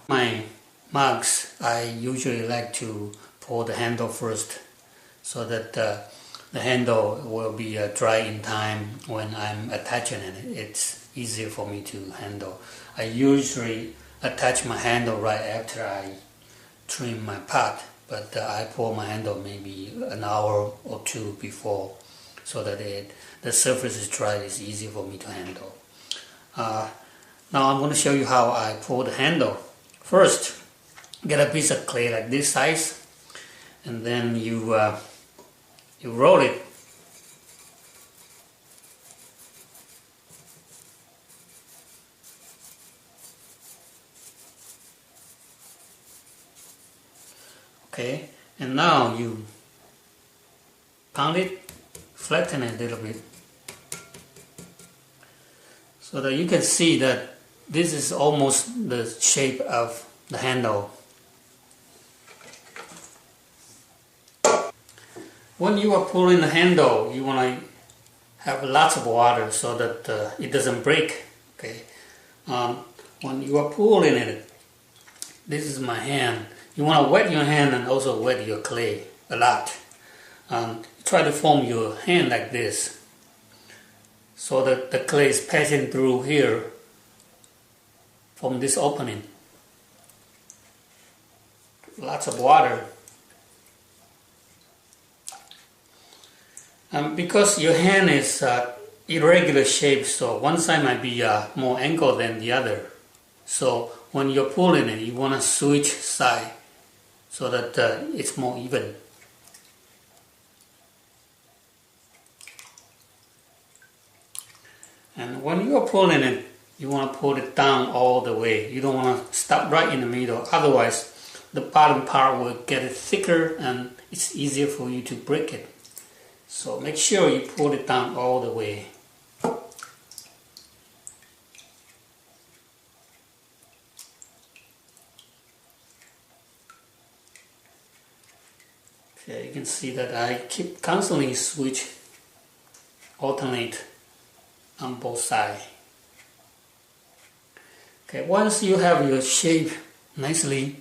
My mugs, I usually like to pull the handle first so that the handle will be dry in time when I'm attaching it. It's easier for me to handle. I usually attach my handle right after I trim my pot, but I pull my handle maybe an hour or two before so that the surface is dry. It's easier for me to handle. Now I'm going to show you how I pull the handle. First, get a piece of clay like this size, and then you roll it. Okay, and now you pound it, flatten it a little bit, so that you can see that this is almost the shape of the handle. When you are pulling the handle, you want to have lots of water so that it doesn't break. Okay. When you are pulling it, this is my hand. You want to wet your hand and also wet your clay a lot. Try to form your hand like this so that the clay is passing through here from this opening. Lots of water. Because your hand is irregular shape, so one side might be more angled than the other. So when you're pulling it, you want to switch side so that it's more even. And when you're pulling it, you want to pull it down all the way. You don't want to stop right in the middle, otherwise the bottom part will get thicker and it's easier for you to break it. So make sure you pull it down all the way. Okay, you can see that I keep constantly alternate on both sides. Okay, once you have your shape nicely,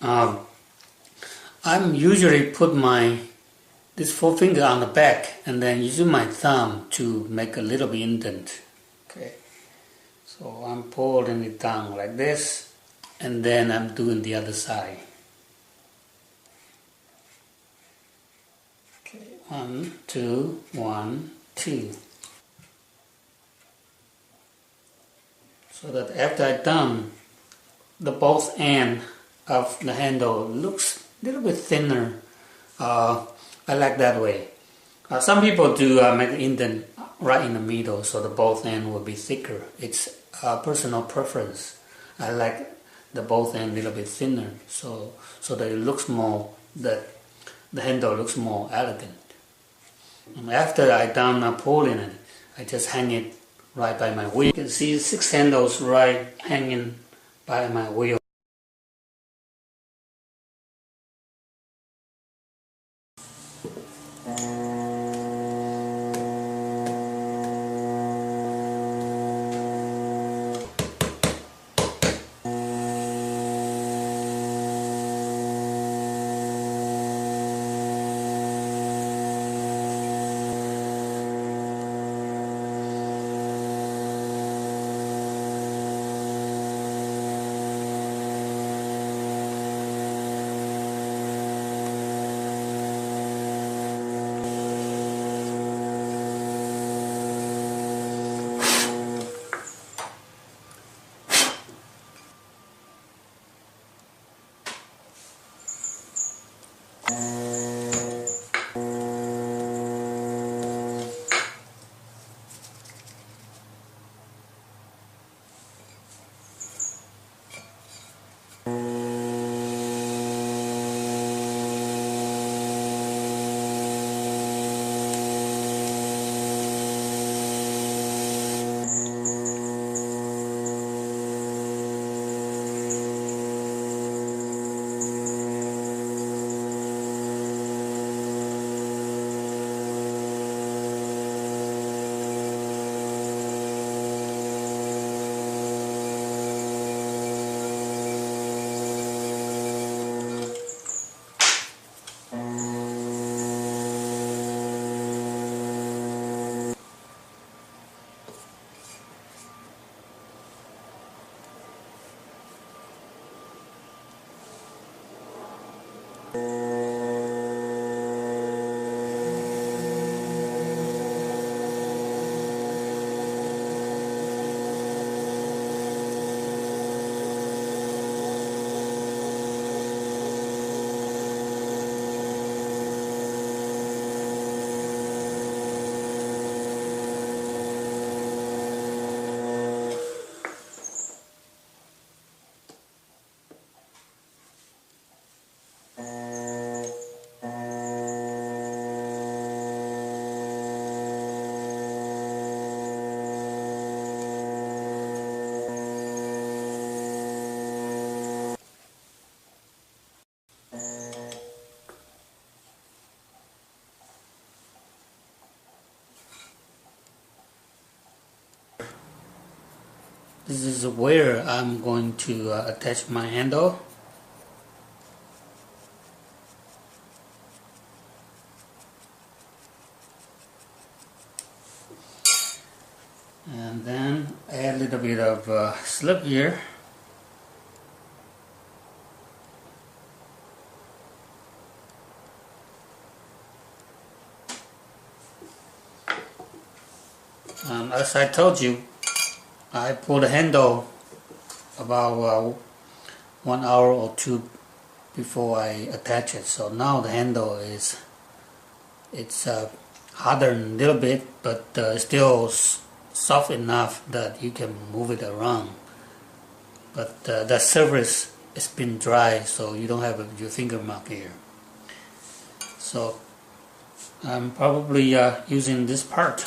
I'm usually put this forefinger on the back and then using my thumb to make a little bit indent. Okay, so I'm pulling it down like this, and then I'm doing the other side. Okay, 1, 2, 1, 2. So that after I've done, the both end of the handle looks a little bit thinner. I like that way. Some people do make an indent right in the middle, so the both end will be thicker. It's a personal preference. I like the both end a little bit thinner, so that it looks more, that the handle looks more elegant. And after I done pulling it, I just hang it right by my wheel. You can see 6 handles right hanging by my wheel. This is where I'm going to attach my handle. And then add a little bit of slip here. As I told you, I pull the handle about 1 hour or 2 before I attach it. So now the handle is, it's hardened a little bit, but still soft enough that you can move it around. But the surface has been dry, so you don't have your finger mark here. So I'm probably using this part.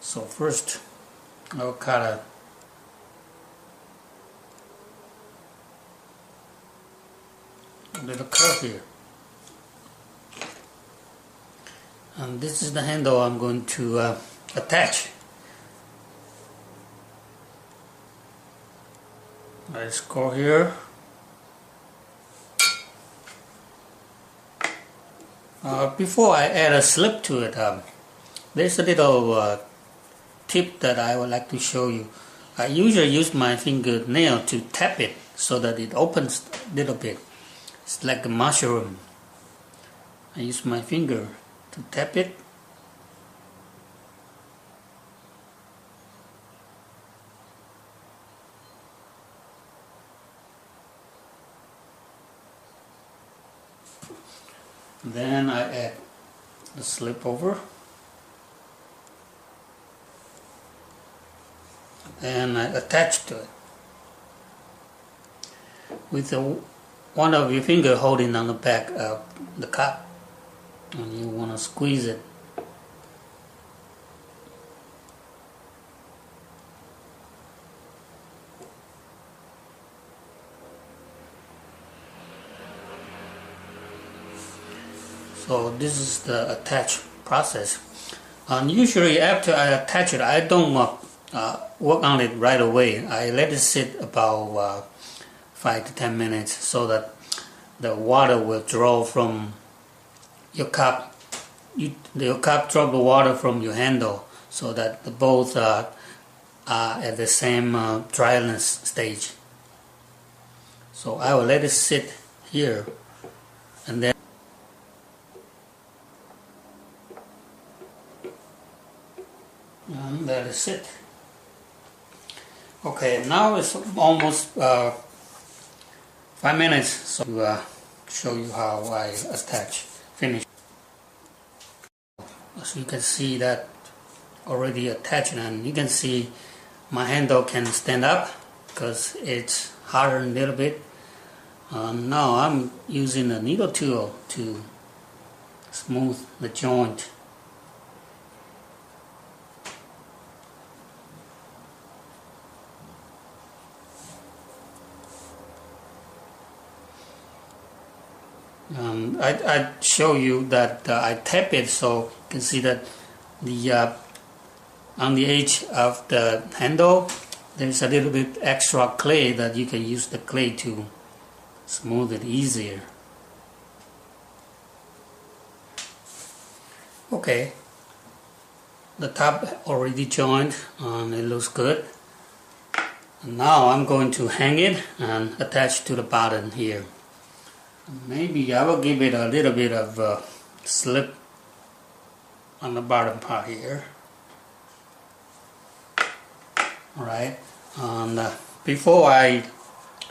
So first I'll cut a little curve here. And this is the handle I'm going to attach. Let's go here. Before I add a slip to it, there's a little tip that I would like to show you. I usually use my fingernail to tap it so that it opens a little bit. It's like a mushroom. I use my finger to tap it. Then I add the slip over. and I attach to it with one of your finger holding on the back of the cup, and you want to squeeze it. So this is the attach process. And usually after I attach it, I don't work on it right away. I let it sit about 5 to 10 minutes so that the water will draw from your cup. Your cup drop the water from your handle so that both are at the same dryness stage. So I will let it sit here, and then let it sit. Okay, now it's almost 5 minutes, so to show you how I finish. So you can see that already attached, and you can see my handle can stand up because it's hardened a little bit. Now I'm using a needle tool to smooth the joint. I show you that I tap it so you can see that the on the edge of the handle there's a little bit extra clay that you can use the clay to smooth it easier. Okay, the top already joined and it looks good. And now I'm going to hang it and attach to the bottom here. Maybe I will give it a little bit of slip on the bottom part here. Alright, and before I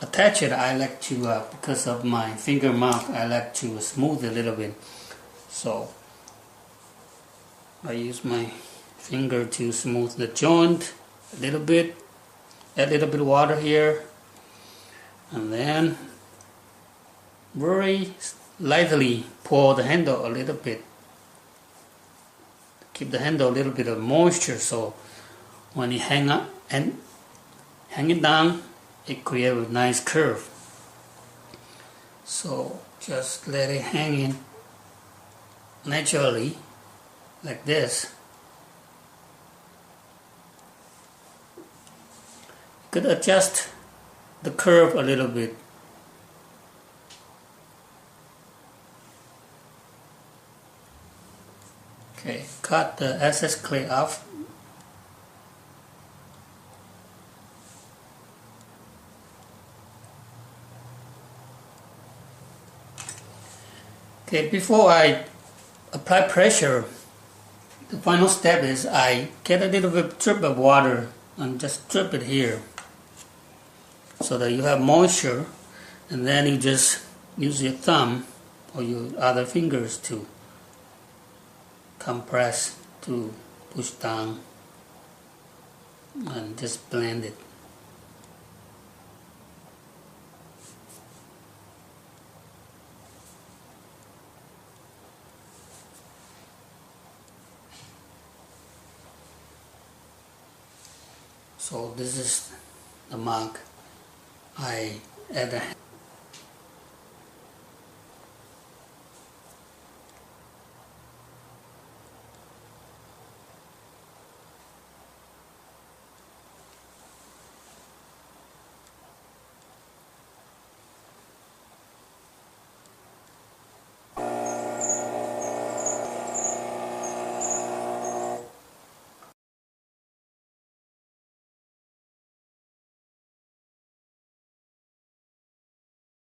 attach it, I like to, because of my finger mark, I like to smooth it a little bit. So I use my finger to smooth the joint a little bit, add a little bit of water here, and then very lightly pour the handle a little bit. Keep the handle a little bit of moisture so when you hang up and hang it down, it creates a nice curve. So just let it hang in naturally like this. You could adjust the curve a little bit. Okay, cut the excess clay off. Okay, before I apply pressure, the final step is I get a little bit drip of water and just drip it here so that you have moisture, and then you just use your thumb or your other fingers to compress to push down and just blend it. So this is the mark. I add